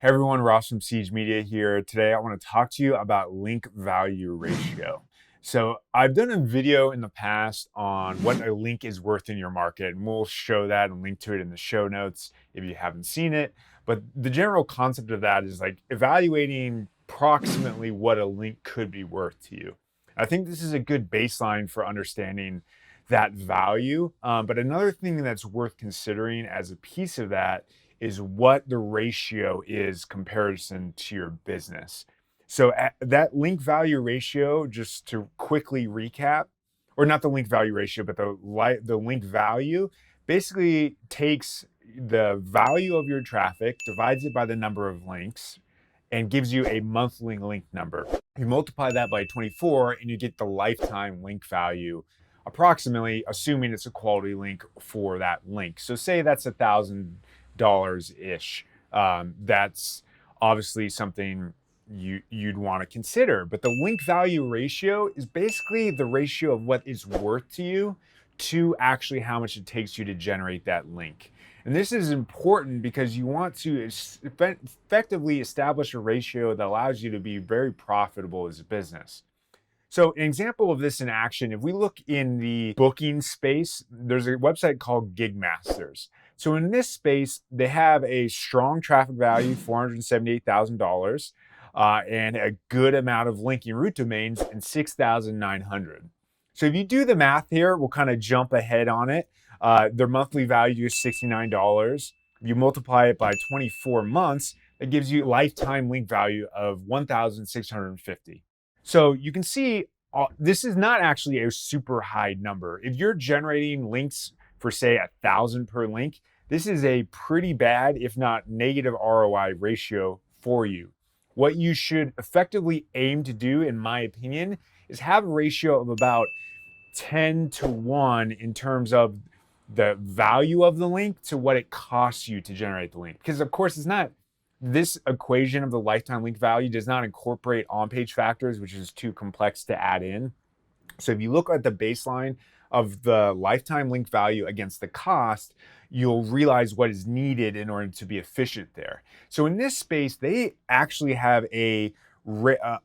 Hey everyone, Ross from Siege Media here. Today I want to talk to you about link value ratio. So I've done a video in the past on what a link is worth in your market, and we'll show that and link to it in the show notes if you haven't seen it. But the general concept of that is like evaluating approximately what a link could be worth to you. I think this is a good baseline for understanding that value. But another thing that's worth considering as a piece of that is what the ratio is comparison to your business. So that link value ratio, just to quickly recap, or not the link value ratio, but the link value basically takes the value of your traffic, divides it by the number of links, and gives you a monthly link number. You multiply that by 24 and you get the lifetime link value, approximately, assuming it's a quality link for that link. So say that's $1,000-ish. That's obviously something you'd want to consider. But the link value ratio is basically the ratio of what it's worth to you to actually how much it takes you to generate that link. And this is important because you want to effectively establish a ratio that allows you to be very profitable as a business. So an example of this in action, if we look in the booking space, there's a website called Gigmasters. So in this space, they have a strong traffic value, $478,000, and a good amount of linking root domains, and 6,900. So if you do the math here, we'll kind of jump ahead on it. Their monthly value is $69. You multiply it by 24 months, it gives you lifetime link value of $1,650. So you can see this is not actually a super high number. If you're generating links for say 1,000 per link, this is a pretty bad, if not negative ROI ratio for you. What you should effectively aim to do, in my opinion, is have a ratio of about 10 to 1 in terms of the value of the link to what it costs you to generate the link. Because of course this equation of the lifetime link value does not incorporate on-page factors, which is too complex to add in. So if you look at the baseline of the lifetime link value against the cost, you'll realize what is needed in order to be efficient there. So in this space, they actually have that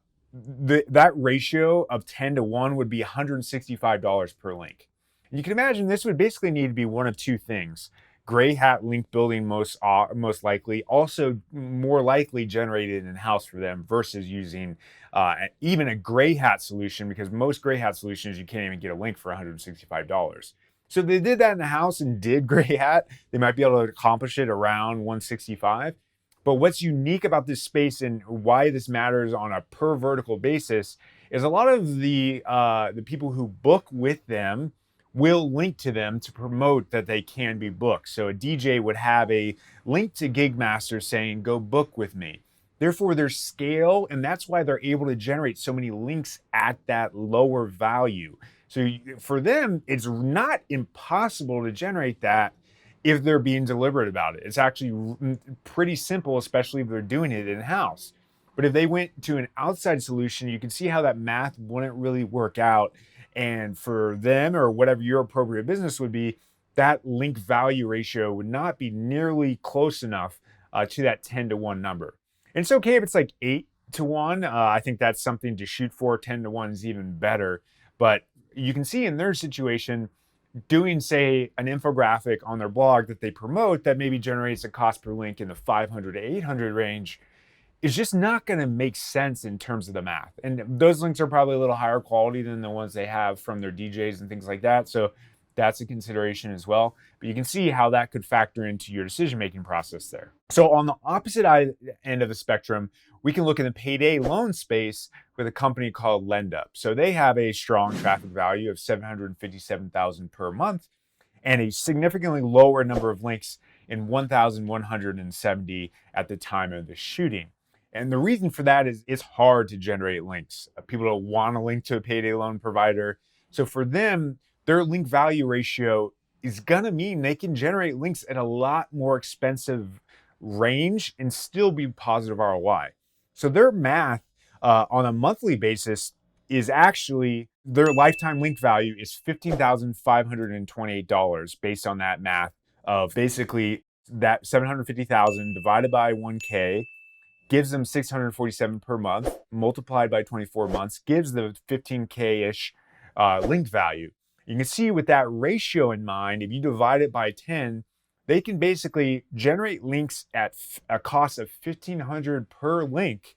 ratio of 10 to 1 would be $165 per link. And you can imagine this would basically need to be one of two things. Gray hat link building most likely, also more likely generated in-house for them versus using even a gray hat solution, because most gray hat solutions, you can't even get a link for $165. So if they did that in the house and did gray hat, they might be able to accomplish it around $165. But what's unique about this space and why this matters on a per vertical basis is a lot of the people who book with them will link to them to promote that they can be booked. So a DJ would have a link to Gigmaster saying, go book with me. Therefore, there's scale, and that's why they're able to generate so many links at that lower value. So for them, it's not impossible to generate that if they're being deliberate about it. It's actually pretty simple, especially if they're doing it in-house. But if they went to an outside solution, you can see how that math wouldn't really work out. And for them, or whatever your appropriate business would be, that link value ratio would not be nearly close enough to that 10 to 1 number. And it's okay if it's like 8 to 1. I think that's something to shoot for. 10 to 1 is even better. But you can see in their situation, doing, say, an infographic on their blog that they promote that maybe generates a cost per link in the 500 to 800 range is just not going to make sense in terms of the math. And those links are probably a little higher quality than the ones they have from their DJs and things like that. So that's a consideration as well. But you can see how that could factor into your decision-making process there. So on the opposite end of the spectrum, we can look in the payday loan space with a company called LendUp. So they have a strong traffic value of $757,000 per month and a significantly lower number of links in 1,170 at the time of the shooting. And the reason for that is it's hard to generate links. People don't want to link to a payday loan provider. So for them, their link value ratio is going to mean they can generate links at a lot more expensive range and still be positive ROI. So their math on a monthly basis is actually, their lifetime link value is $15,528 based on that math of basically that 750,000 divided by 1K gives them 647 per month, multiplied by 24 months, gives the 15K-ish link value. You can see with that ratio in mind, if you divide it by 10, they can basically generate links at a cost of $1,500 per link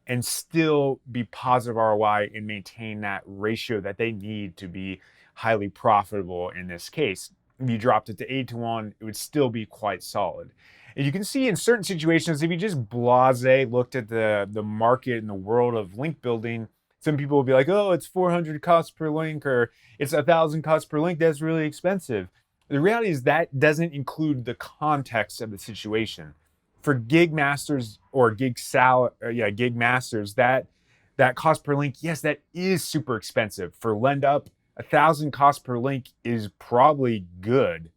and still be positive ROI and maintain that ratio that they need to be highly profitable in this case. If you dropped it to 8-1, it would still be quite solid. And you can see in certain situations, if you just blase looked at the market and the world of link building, some people will be like, oh, it's 400 costs per link, or it's 1,000 costs per link. That's really expensive. The reality is that doesn't include the context of the situation. For gig masters or gig masters, that cost per link, yes, that is super expensive. For LendUp, 1,000 cost per link is probably good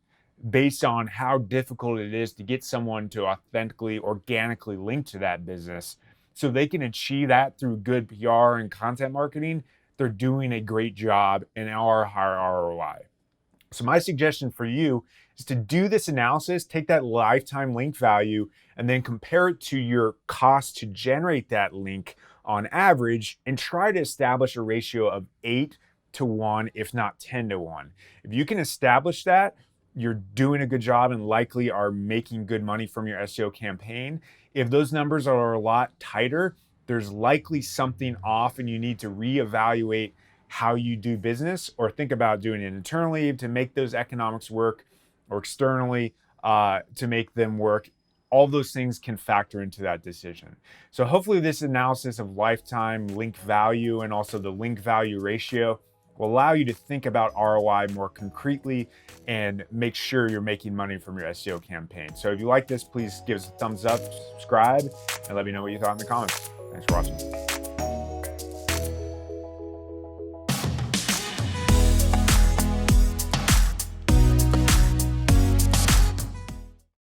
based on how difficult it is to get someone to authentically, organically link to that business. So they can achieve that through good PR and content marketing. They're doing a great job and are higher ROI. So my suggestion for you is to do this analysis, take that lifetime link value, and then compare it to your cost to generate that link on average, and try to establish a ratio of 8-1, if not 10-1. If you can establish that, you're doing a good job and likely are making good money from your SEO campaign. If those numbers are a lot tighter, there's likely something off and you need to reevaluate how you do business, or think about doing it internally to make those economics work, or externally to make them work. All those things can factor into that decision. So hopefully this analysis of lifetime link value and also the link value ratio will allow you to think about ROI more concretely and make sure you're making money from your SEO campaign. So if you like this, please give us a thumbs up, subscribe, and let me know what you thought in the comments. Thanks for watching.